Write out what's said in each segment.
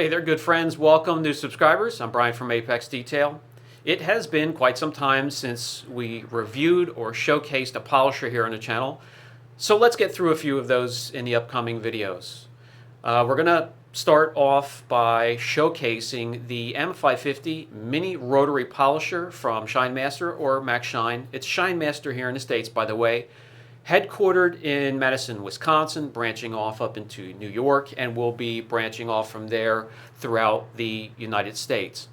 Hey there, good friends. Welcome, new subscribers. I'm Brian from Apex Detail. It has been quite some time since we reviewed or showcased a polisher here on the channel, so let's get through a few of those in the upcoming videos. We're going to start off by showcasing the M550 Mini Rotary Polisher from ShineMaster or MaxShine. It's ShineMaster here in the States, by the way. Headquartered in Madison, Wisconsin, branching off up into New York, and will be branching off from there throughout the United States.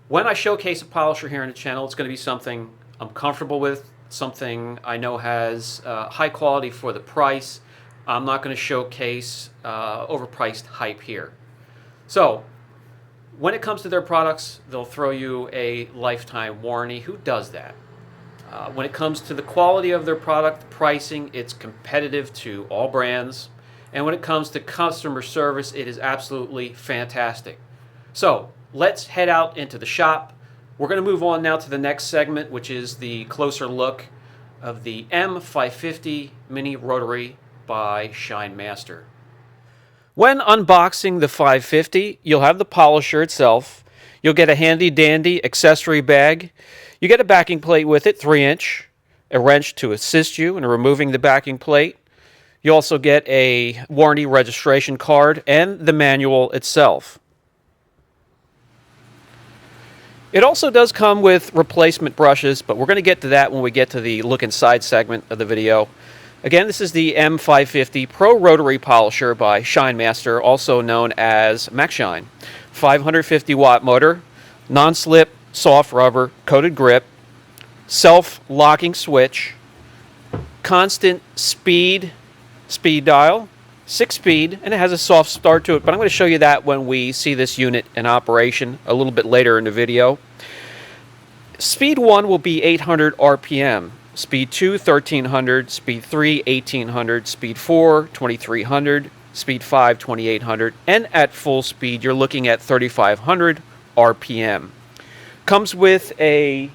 When I showcase a polisher here on the channel, it's going to be something I'm comfortable with, something I know has high quality for the price. I'm not going to showcase overpriced hype here. So, when it comes to their products, they'll throw you a lifetime warranty. Who does that? When it comes to the quality of their product, pricing, it's competitive to all brands. And when it comes to customer service, it is absolutely fantastic. So let's head out into the shop. We're going to move on now to the next segment, which is the closer look of the M550 Mini Rotary by ShineMaster. When unboxing the 550, you'll have the polisher itself. You'll get a handy dandy accessory bag. You get a backing plate with it, 3-inch, a wrench to assist you in removing the backing plate. You also get a warranty registration card and the manual itself. It also does come with replacement brushes, but we're going to get to that when we get to the look inside segment of the video. Again, this is the M550 Pro Rotary Polisher by ShineMaster, also known as MaxShine. 550 watt motor, non-slip, soft rubber, coated grip, self-locking switch, constant speed dial, 6-speed, and it has a soft start to it, but I'm going to show you that when we see this unit in operation a little bit later in the video. Speed 1 will be 800 RPM, speed 2 1300, speed 3 1800, speed 4 2300, speed 5 2800, and at full speed you're looking at 3500 RPM. Comes with a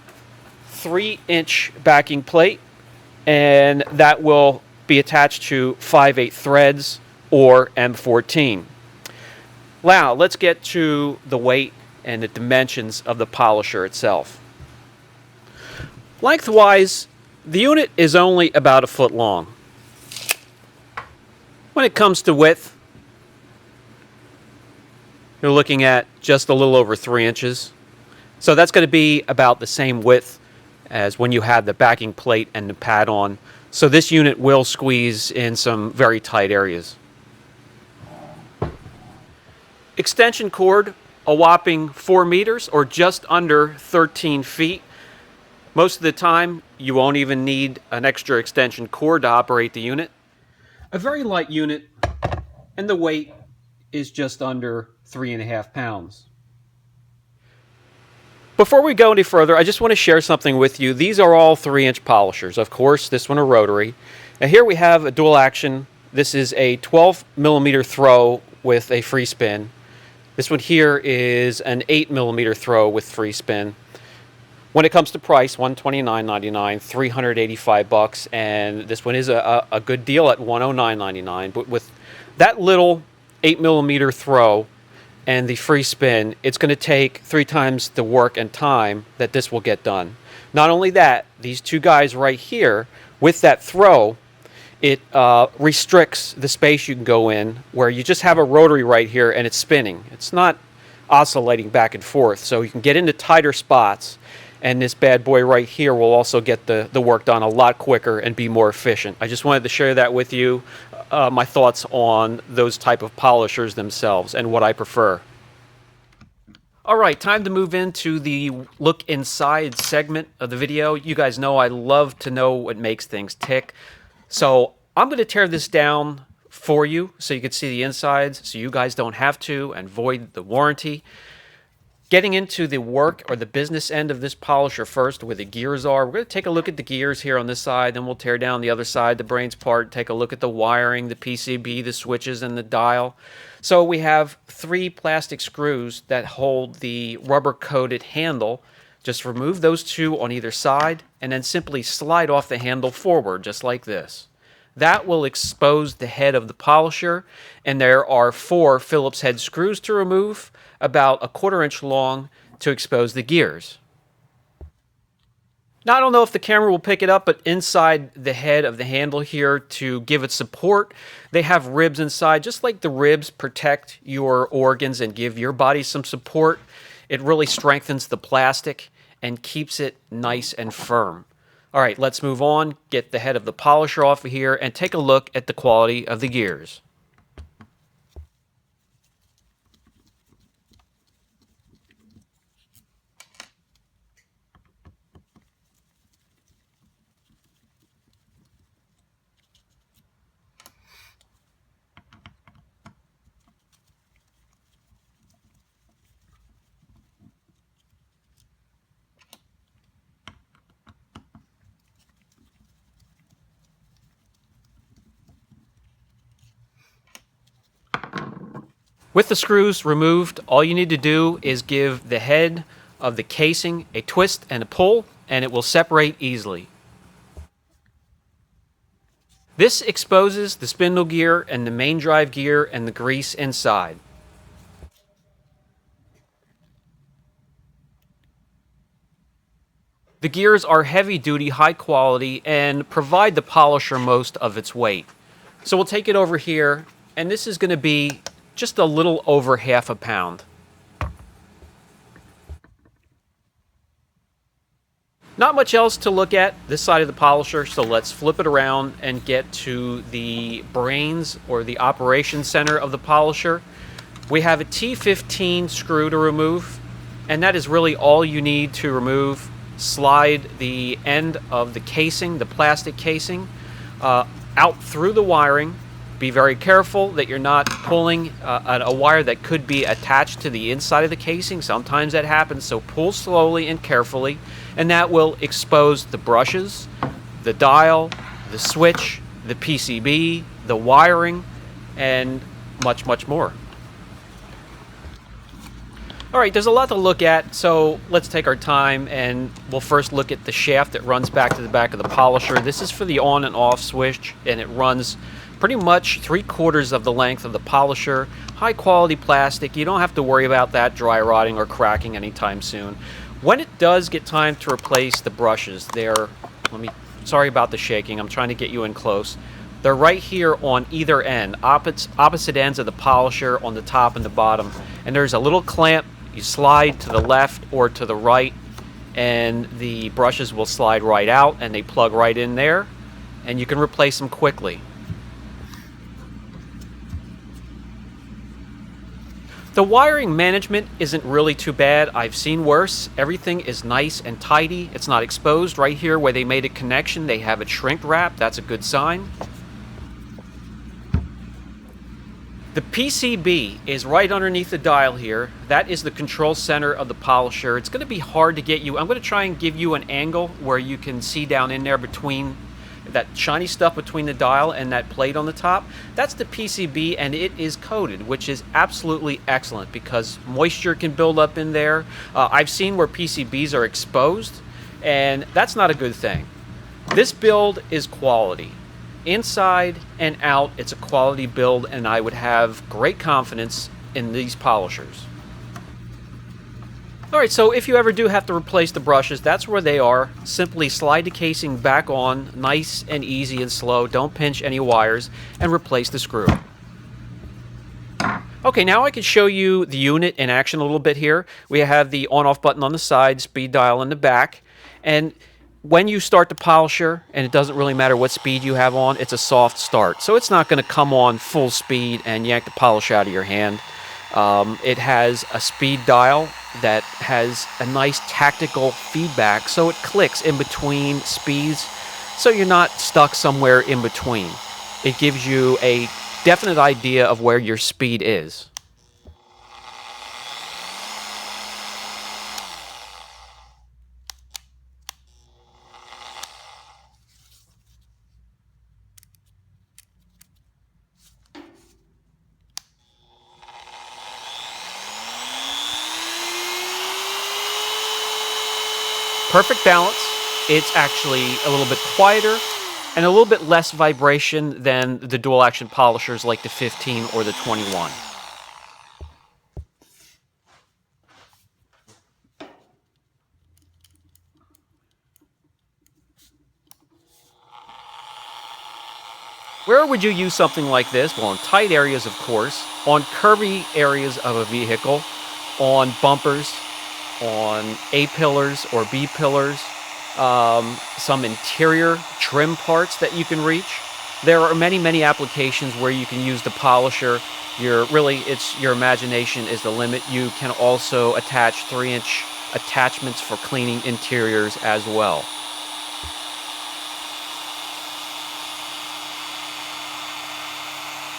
3-inch backing plate, and that will be attached to 5/8 threads or M14. Now, let's get to the weight and the dimensions of the polisher itself. Lengthwise, the unit is only about 1 foot long. When it comes to width, you're looking at just a little over 3 inches. So that's going to be about the same width as when you had the backing plate and the pad on. So this unit will squeeze in some very tight areas. Extension cord, a whopping 4 meters or just under 13 feet. Most of the time, you won't even need an extra extension cord to operate the unit. A very light unit, and the weight is just under 3.5 pounds. Before we go any further, I just want to share something with you. These are all 3-inch polishers. Of course, this one a rotary. Now here we have a dual action. This is a 12mm throw with a free spin. This one here is an 8mm throw with free spin. When it comes to price, $129.99, $385, and this one is a good deal at $109.99. But with that little 8mm throw and the free spin, it's going to take 3 times the work and time that this will get done. Not only that, these two guys right here, with that throw, it restricts the space you can go in, where you just have a rotary right here and it's spinning. It's not oscillating back and forth, so you can get into tighter spots, and this bad boy right here will also get the work done a lot quicker and be more efficient. I just wanted to share that with you. My thoughts on those type of polishers themselves and what I prefer. Alright, time to move into the look inside segment of the video. You guys know I love to know what makes things tick. So I'm going to tear this down for you so you can see the insides, so you guys don't have to and void the warranty. Getting into the work or the business end of this polisher first, where the gears are. We're going to take a look at the gears here on this side, then we'll tear down the other side, the brains part, take a look at the wiring, the PCB, the switches, and the dial. So we have 3 plastic screws that hold the rubber-coated handle. Just remove those 2 on either side, and then simply slide off the handle forward, just like this. That will expose the head of the polisher, and there are 4 Phillips head screws to remove, about a 1/4 inch long, to expose the gears. Now, I don't know if the camera will pick it up, but inside the head of the handle here, to give it support, they have ribs inside. Just like the ribs protect your organs and give your body some support, it really strengthens the plastic and keeps it nice and firm. All right, let's move on, get the head of the polisher off of here, and take a look at the quality of the gears. With the screws removed, all you need to do is give the head of the casing a twist and a pull, and it will separate easily. This exposes the spindle gear and the main drive gear and the grease inside. The gears are heavy duty, high quality, and provide the polisher most of its weight. So we'll take it over here, and this is going to be just a little over 1/2 pound. Not much else to look at this side of the polisher, so let's flip it around and get to the brains or the operation center of the polisher. We have a T15 screw to remove, and that is really all you need to remove. Slide the end of the casing, the plastic casing, out through the wiring. Be very careful that you're not pulling a wire that could be attached to the inside of the casing. Sometimes that happens, so pull slowly and carefully, and that will expose the brushes, the dial, the switch, the PCB, the wiring, and much, much more. All right, there's a lot to look at, so let's take our time, and we'll first look at the shaft that runs back to the back of the polisher. This is for the on and off switch, and it runs pretty much 3/4 of the length of the polisher. High quality plastic. You don't have to worry about that dry rotting or cracking anytime soon. When it does get time to replace the brushes, sorry about the shaking, I'm trying to get you in close. They're right here on either end, opposite ends of the polisher, on the top and the bottom. And there's a little clamp. You slide to the left or to the right, and the brushes will slide right out, and they plug right in there, and you can replace them quickly. The wiring management isn't really too bad. I've seen worse. Everything is nice and tidy. It's not exposed. Right here where they made a connection, they have it shrink wrapped. That's a good sign. The PCB is right underneath the dial here. That is the control center of the polisher. It's going to be hard to get you. I'm going to try and give you an angle where you can see down in there between that shiny stuff between the dial and that plate on the top. That's the PCB, and it is coated, which is absolutely excellent because moisture can build up in there. I've seen where PCBs are exposed, and that's not a good thing. This build is quality. Inside and out, it's a quality build, and I would have great confidence in these polishers. Alright, so if you ever do have to replace the brushes, that's where they are. Simply slide the casing back on, nice and easy and slow. Don't pinch any wires, and replace the screw. Okay, now I can show you the unit in action a little bit here. We have the on-off button on the side, speed dial in the back, and when you start the polisher, and it doesn't really matter what speed you have on, it's a soft start. So it's not going to come on full speed and yank the polish out of your hand. It has a speed dial that has a nice tactical feedback, so it clicks in between speeds, so you're not stuck somewhere in between. It gives you a definite idea of where your speed is. Perfect balance. It's actually a little bit quieter and a little bit less vibration than the dual action polishers like the 15 or the 21. Where would you use something like this? Well, in tight areas, of course, on curvy areas of a vehicle, on bumpers, on A-pillars or B-pillars, some interior trim parts that you can reach. There are many, many applications where you can use the polisher. It's your imagination is the limit. You can also attach 3-inch attachments for cleaning interiors as well.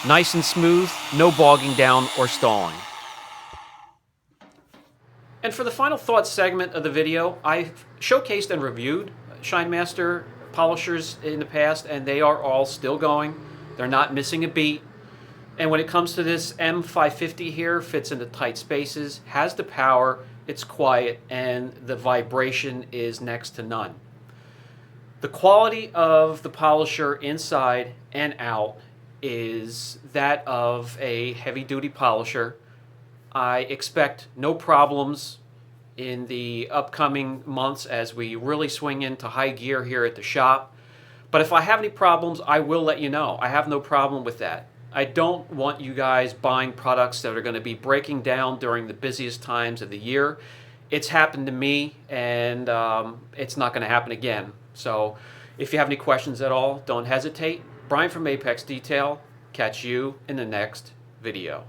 Nice and smooth, no bogging down or stalling. And for the final thoughts segment of the video, I've showcased and reviewed ShineMaster polishers in the past, and they are all still going. They're not missing a beat. And when it comes to this M550 here, fits into tight spaces, has the power, it's quiet, and the vibration is next to none. The quality of the polisher inside and out is that of a heavy-duty polisher. I expect no problems in the upcoming months as we really swing into high gear here at the shop. But if I have any problems, I will let you know. I have no problem with that. I don't want you guys buying products that are going to be breaking down during the busiest times of the year. It's happened to me, and it's not going to happen again. So if you have any questions at all, don't hesitate. Brian from Apex Detail. Catch you in the next video.